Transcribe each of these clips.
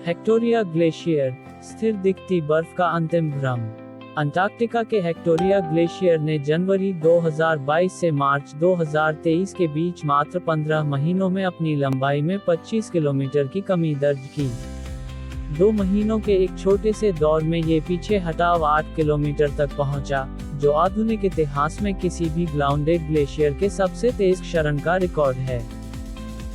हेक्टोरिया glacier, स्थिर दिखती बर्फ का अंतिम भ्रम। अंटार्कटिका के हेक्टोरिया ग्लेशियर ने जनवरी 2022 से मार्च 2023 के बीच मात्र 15 महीनों में अपनी लंबाई में 25 किलोमीटर की कमी दर्ज की। 2 महीनों के एक छोटे से दौर में ये पीछे हटाव 8 किलोमीटर तक पहुंचा, जो आधुनिक इतिहास में किसी भी ग्राउंडेड ग्लेशियर के सबसे तेज क्षरण का रिकॉर्ड है।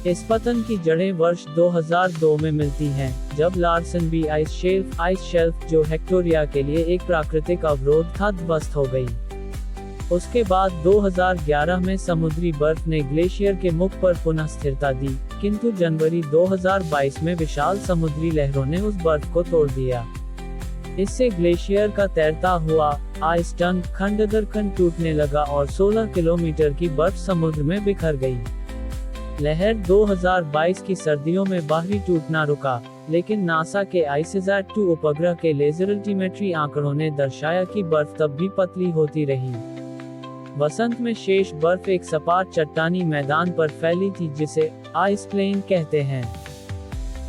इस पतन की जड़ें वर्ष 2002 में मिलती हैं, जब लार्सन बी आइस शेल्फ, जो हेक्टोरिया के लिए एक प्राकृतिक अवरोध था, ध्वस्त हो गई। उसके बाद 2011 में समुद्री बर्फ ने ग्लेशियर के मुख पर पुनः स्थिरता दी, किंतु जनवरी 2022 में विशाल समुद्री लहरों ने उस बर्फ को तोड़ दिया। इससे ग्लेशियर का तैरता हुआ आइस टंक खंड दर खंड टूटने लगा और 16 किलोमीटर की बर्फ समुद्र में बिखर गई। लहर 2022 की सर्दियों में बाहरी टूटना रुका, लेकिन नासा के आइससैट-2 उपग्रह के लेजर अल्टीमेट्री आंकड़ों ने दर्शाया कि बर्फ तब भी पतली होती रही। वसंत में शेष बर्फ एक सपाट चट्टानी मैदान पर फैली थी, जिसे आइस प्लेन कहते हैं।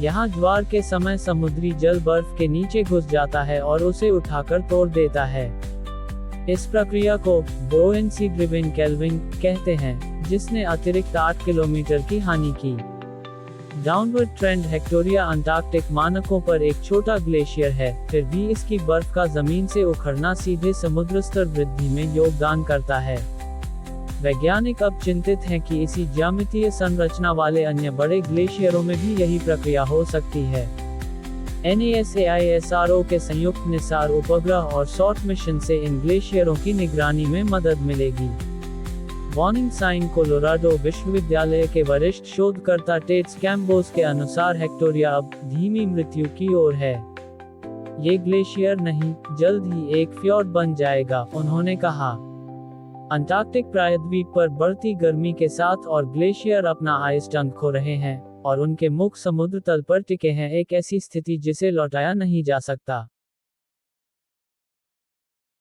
यहाँ ज्वार के समय समुद्री जल बर्फ के नीचे घुस जाता है और उसे उठाकर तोड़ देता है। इस प्रक्रिया को बुओयेंसी ड्रिवन केल्विंग कहते हैं, जिसने अतिरिक्त 8 किलोमीटर की हानि की। डाउनवर्ड ट्रेंड हेक्टोरिया अंटार्कटिक मानकों पर एक छोटा ग्लेशियर है, फिर भी इसकी बर्फ का जमीन से उखड़ना सीधे समुद्र स्तर वृद्धि में योगदान करता है। वैज्ञानिक अब चिंतित हैं कि इसी ज्यामितीय संरचना वाले अन्य बड़े ग्लेशियरों में भी यही प्रक्रिया हो सकती है। NASA-ISRO के संयुक्त निसार उपग्रह और सॉर्ट मिशन से इन ग्लेशियरों की निगरानी में मदद मिलेगी। वार्निंग साइन कोलोराडो विश्वविद्यालय के वरिष्ठ शोधकर्ता टेड्स कैम्बोस के अनुसार हेक्टोरिया अब धीमी मृत्यु की ओर है। ये ग्लेशियर नहीं, जल्द ही एक फ्योर्ड बन जाएगा, उन्होंने कहा। अंटार्कटिक प्रायद्वीप पर बढ़ती गर्मी के साथ और ग्लेशियर अपना आइस टंक खो रहे हैं, और उनके मुख समुद्र तल पर टिके हैं, एक ऐसी स्थिति जिसे लौटाया नहीं जा सकता।